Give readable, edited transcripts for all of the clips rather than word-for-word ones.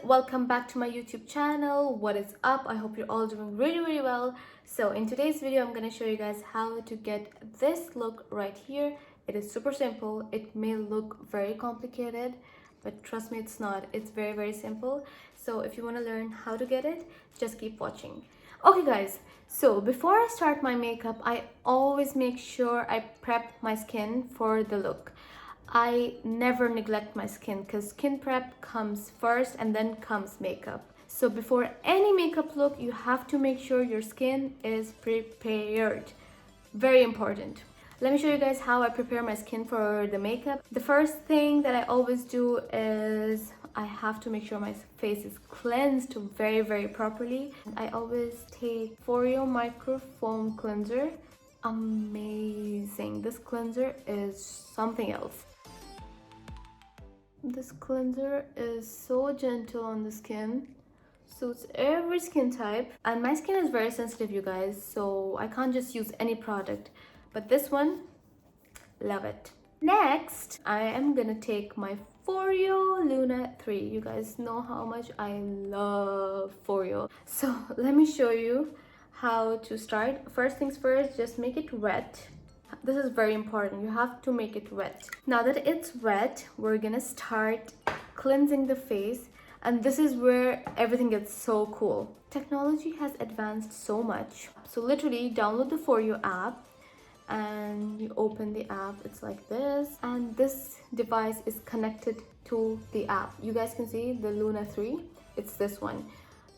welcome back to my YouTube channel. What is up? I hope you're all doing really well. So in today's video I'm going to show you guys how to get this look right here. It is super simple. It may look very complicated, but trust me, it's not. It's very simple. So if you want to learn how to get it, just keep watching. Okay guys, so before I start my makeup, I always make sure I prep my skin for the look. I never neglect my skin because skin prep comes first and then comes makeup. So before any makeup look, you have to make sure your skin is prepared. Very important. Let me show you guys how I prepare my skin for the makeup. The first thing that I always do is I have to make sure my face is cleansed very properly. I always take FOREO Micro Foam Cleanser. Amazing. This cleanser is something else. This cleanser is so gentle on the skin, suits every skin type, and my skin is very sensitive, you guys, so I can't just use any product, but this one, love it. Next, I am gonna take my FOREO Luna 3. You guys know how much I love FOREO, so let me show you how to start. First things first, just make it wet. This is very important. You have to make it wet. Now that it's wet, we're gonna start cleansing the face, and this is where everything gets so cool. Technology has advanced so much. So literally download the FOREO app and you open the app. It's like this, and this device is connected to the app. You guys can see the Luna 3. It's this one.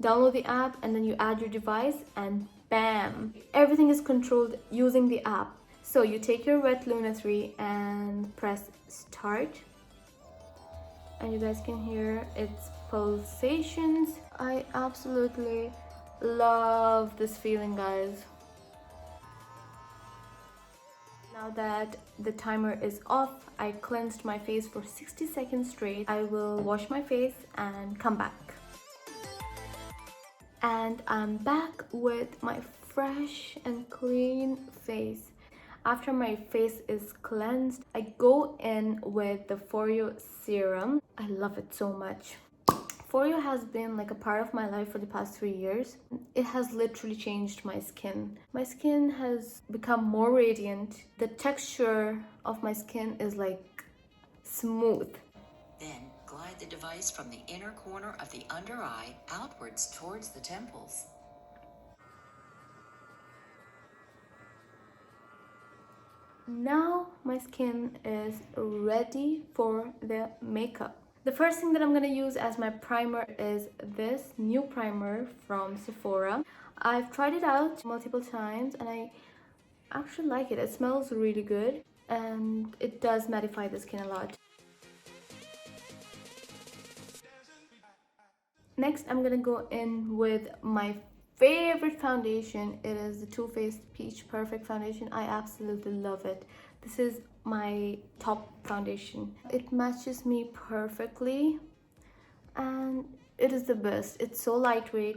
Download the app and then you add your device and bam! Everything is controlled using the app. So you take your wet Luna 3 and press start, and you guys can hear its pulsations. I absolutely love this feeling, guys. Now that the timer is off, I cleansed my face for 60 seconds straight. I will wash my face and come back. And I'm back with my fresh and clean face. After my face is cleansed, I go in with the FOREO Serum. I love it so much. FOREO has been like a part of my life for the past 3 years. It has literally changed my skin. My skin has become more radiant. The texture of my skin is like smooth. Then glide the device from the inner corner of the under eye outwards towards the temples. Now my skin is ready for the makeup. The first thing that I'm gonna use as my primer is this new primer from Sephora. I've tried it out multiple times and I actually like it. It smells really good and it does mattify the skin a lot. Next, I'm gonna go in with my favorite foundation. It is the Too Faced Peach Perfect Foundation. I absolutely love it. This is my top foundation. It matches me perfectly and it is the best. It's so lightweight.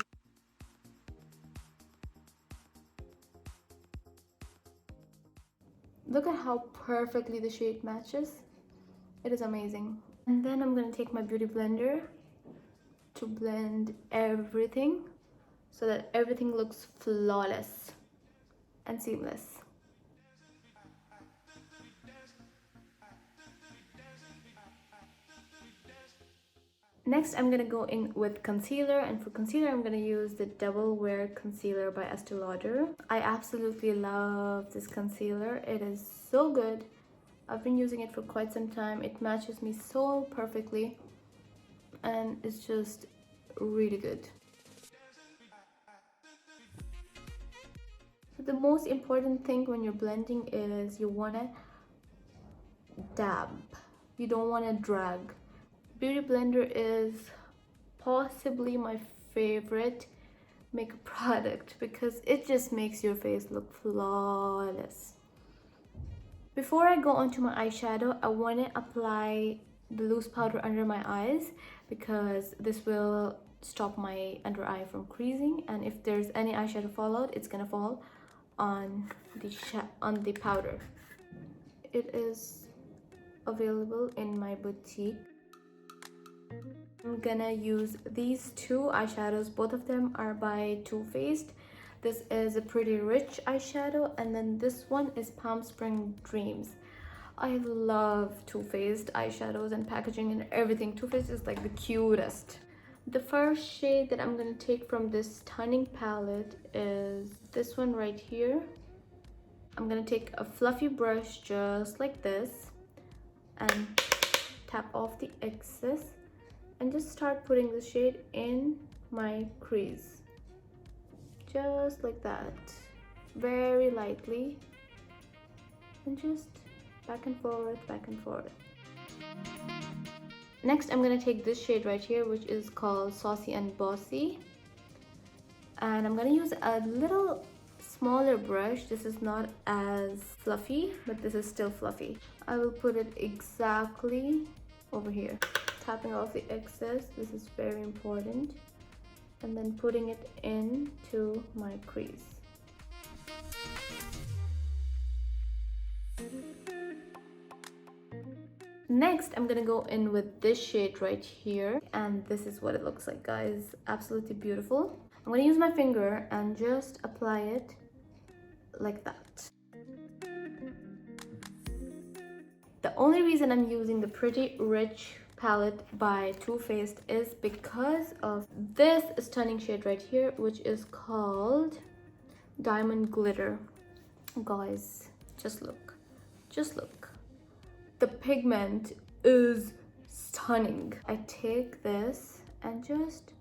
Look at how perfectly the shade matches. It is amazing. And then I'm gonna take my beauty blender to blend everything so that everything looks flawless and seamless. Next, I'm gonna go in with concealer, and for concealer I'm gonna use the Double Wear Concealer by Estee Lauder. I absolutely love this concealer. It is so good. I've been using it for quite some time. It matches me so perfectly and it's just really good. The most important thing when you're blending is you want to dab. You don't want to drag. Beauty blender is possibly my favorite makeup product because it just makes your face look flawless. Before I go on to my eyeshadow, I want to apply the loose powder under my eyes because this will stop my under eye from creasing, and if there's any eyeshadow fallout, it's gonna fall on the powder. It is available in my boutique. I'm gonna use these two eyeshadows. Both of them are by Too Faced. This is a Pretty Rich eyeshadow, and then this one is Palm Spring Dreams. I love Too Faced eyeshadows and packaging and everything. Too Faced is like the cutest. The first shade that I'm gonna take from this stunning palette is this one right here. I'm gonna take a fluffy brush just like this and tap off the excess and just start putting the shade in my crease. Just like that. Very lightly. And just back and forth, back and forth. Next, I'm gonna take this shade right here, which is called Saucy and Bossy. And I'm gonna use a little smaller brush. This is not as fluffy, but this is still fluffy. I will put it exactly over here. Tapping off the excess, this is very important. And then putting it into my crease. Next, I'm gonna go in with this shade right here, and this is what it looks like, guys. Absolutely beautiful. I'm gonna use my finger and just apply it like that. The only reason I'm using the Pretty Rich palette by Too Faced is because of this stunning shade right here, which is called Diamond Glitter. Guys, just look. Just look. The pigment is stunning. I take this and just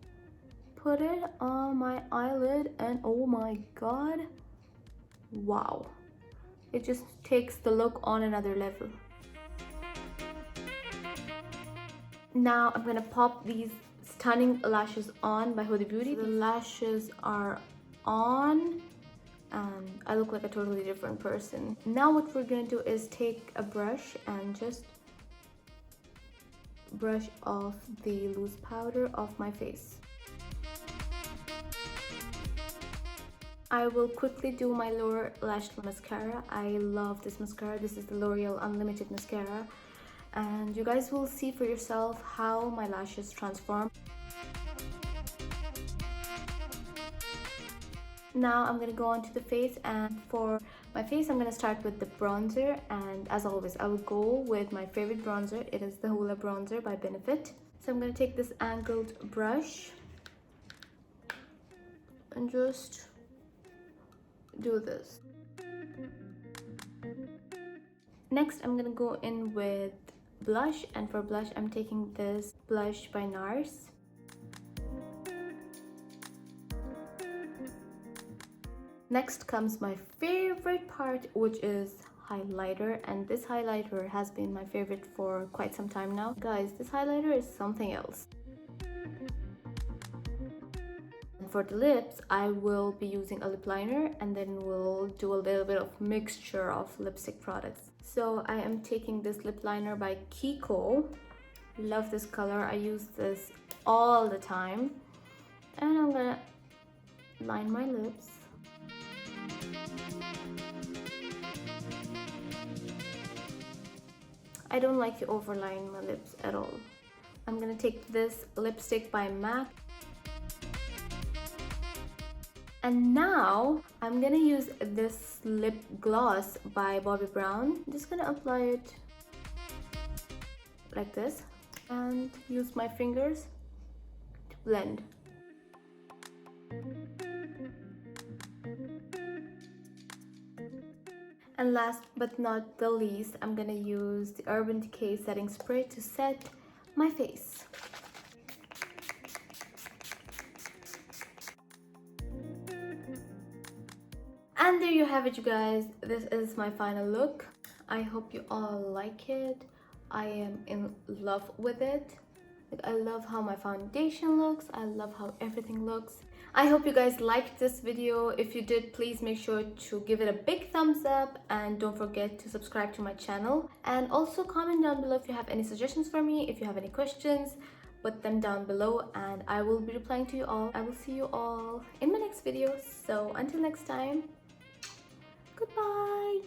put it on my eyelid, and oh my god, wow. It just takes the look on another level. Now I'm gonna pop these stunning lashes on by Huda Beauty. The lashes are on and I look like a totally different person. Now what we're gonna do is take a brush and just brush off the loose powder off my face. I will quickly do my lower lash mascara. I love this mascara. This is the L'Oreal Unlimited Mascara. And you guys will see for yourself how my lashes transform. Now I'm gonna go on to the face, and for my face I'm gonna start with the bronzer, and as always I will go with my favorite bronzer. It is the Hoola bronzer by Benefit. So I'm gonna take this angled brush and just do this. Next I'm gonna go in with blush, and for blush I'm taking this blush by NARS. Next comes my favorite part, which is highlighter, and this highlighter has been my favorite for quite some time now. Guys, this highlighter is something else. And for the lips, I will be using a lip liner, and then we'll do a little bit of mixture of lipstick products. So I am taking this lip liner by KIKO. Love this color. I use this all the time. And I'm gonna line my lips. I don't like to overline my lips at all. I'm gonna take this lipstick by MAC. And now I'm gonna use this lip gloss by Bobbi Brown. I'm just gonna apply it like this and use my fingers to blend. And last but not the least, I'm gonna use the Urban Decay setting spray to set my face. And there you have it, you guys. This is my final look. I hope you all like it. I am in love with it. Like, I love how my foundation looks. I love how everything looks. I hope you guys liked this video. If you did, please make sure to give it a big thumbs up, and don't forget to subscribe to my channel. And also comment down below if you have any suggestions for me. If you have any questions, put them down below and I will be replying to you all. I will see you all in my next video. So until next time, goodbye.